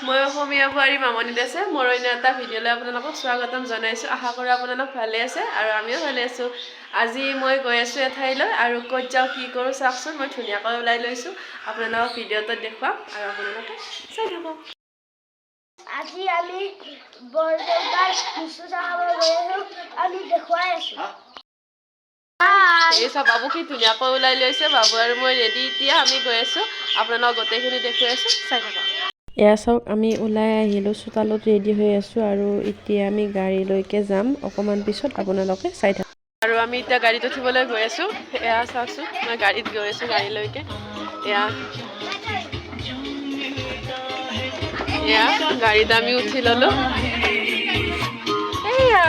মই অসমীয়া বোৱাৰী মামনি আছে মোৰ অন্য এটা ভিডিঅ'লৈ আপোনালোকক স্বাগতম জনাইছোঁ। আশা কৰোঁ আপোনালোক ভালে আছে আৰু আমিও ভালে আছোঁ। আজি মই গৈ আছোঁ এঠাইলৈ আৰু ক'ত যাওঁ কি কৰোঁ চাওকচোন। মই ধুনীয়াকৈ ওলাই লৈছোঁ, আপোনালোকক ভিডিঅ'টোত দেখুৱাম আৰু আপোনালোকে চাই থাকক। আজি আমি বৰদেউতাৰ নিচু চাব গৈ আছোঁ, আমি দেখুৱাই আছোঁ। এই চাওক বাবু কি ধুনীয়াকৈ ওলাই লৈছে। বাবু আৰু মই ৰেডি, এতিয়া আমি গৈ আছোঁ, আপোনালোকক গোটেইখিনি দেখুৱাই আছোঁ, চাই থাকক। এয়া চাওক আমি ওলাই আহিলোঁ, চোতালত ৰেডি হৈ আছোঁ আৰু এতিয়া আমি গাড়ীলৈকে যাম অকণমান পিছত, আপোনালোকে চাই থাকক। আৰু আমি এতিয়া গাড়ীত উঠিবলৈ গৈ আছোঁ। এয়া চাওকচোন মই গাড়ীত গৈ আছোঁ গাড়ীলৈকে। এয়া গাড়ীত আমি উঠি ল'লোঁ। এয়া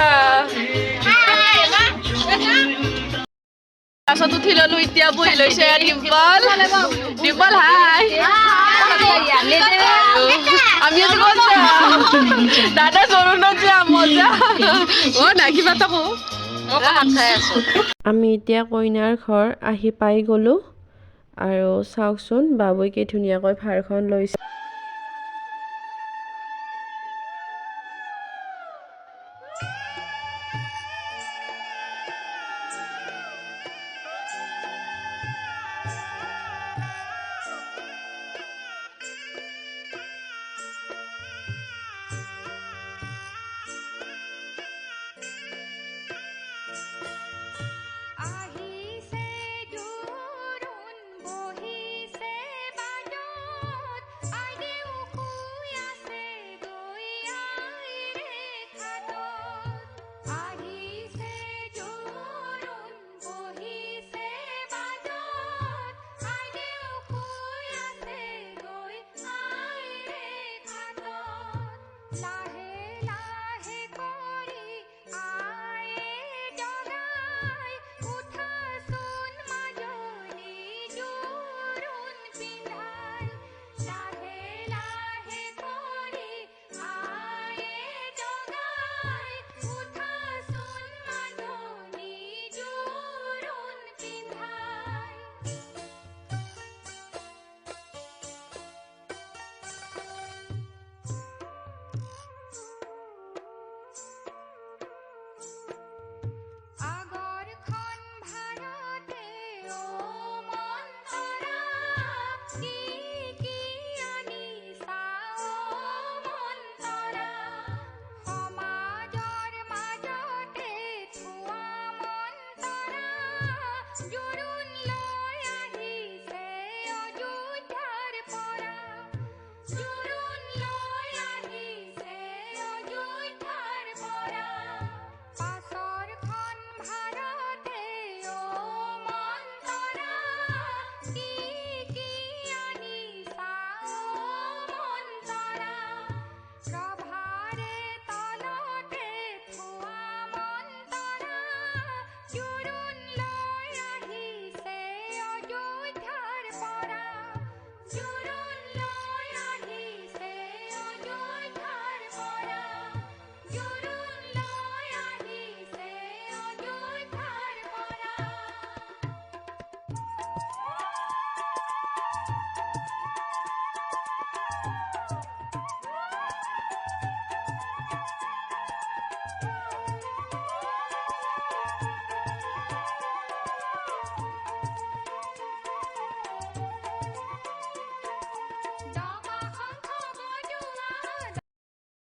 তাৰপাছত উঠি ল'লোঁ, এতিয়া বহি লৈছে ডিম্পল। ডিম্পল হাই। আমি দাদা জৰুৰত যাম মজা। না কিবা এটা কওঁ, খাই আছোঁ। আমি এতিয়া কইনাৰ ঘৰ আহি পাই গ'লোঁ আৰু চাওকচোন বাবুই কি ধুনীয়াকৈ ভাৰখন লৈছে।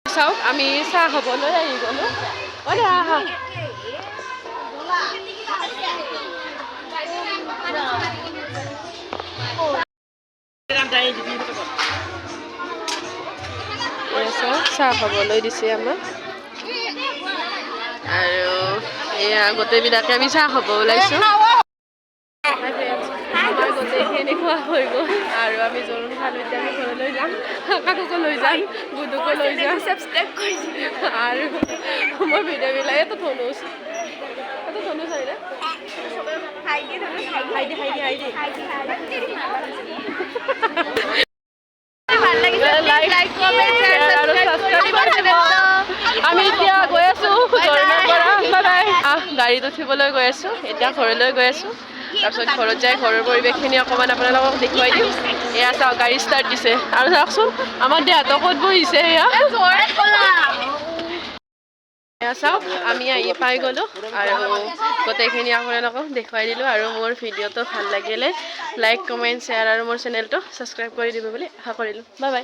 চাওক আমি চাহ খাবলৈ আহি গ'লোঁ। আহা চাহ খাবলৈ দিছে আমাক আৰু এয়া গোটেইবিলাকে আমি চাহ খাব ওলাইছোঁ। আমাৰ গোটেইখিনি খোৱা হৈ গ'ল আৰু আমি জৰুৰ খালোঁ। এতিয়া আমি ঘৰলৈ যাম, কাকোকো লৈ যাম, গুডুকো লৈ যাম। ছাবস্ক্ৰাইব কৰিছোঁ আৰু মই ভিডিঅ'বিলাক এইটো ধনুচ আহিলে আমি এতিয়া গৈ আছোঁ গাড়ীত উঠিবলৈ গৈ আছোঁ। এতিয়া ঘৰলৈ গৈ আছোঁ, তাৰপিছত ঘৰত যাই ঘৰৰ পৰিৱেশখিনি অকণমান আপোনালোকক দেখুৱাই দিম। এয়া চাওক গাড়ী ষ্টাৰ্ট দিছে আৰু চাওকচোন আমাৰ দেহাটো ক'ত বহিছে এয়া এয়া চাওক আমি আহি পাই গ'লোঁ আৰু গোটেইখিনি আপোনালোকক দেখুৱাই দিলোঁ আৰু মোৰ ভিডিঅ'টো ভাল লাগিলে লাইক কমেণ্ট শ্বেয়াৰ আৰু মোৰ চেনেলটো ছাবস্ক্ৰাইব কৰি দিব বুলি আশা কৰিলোঁ বাই বাই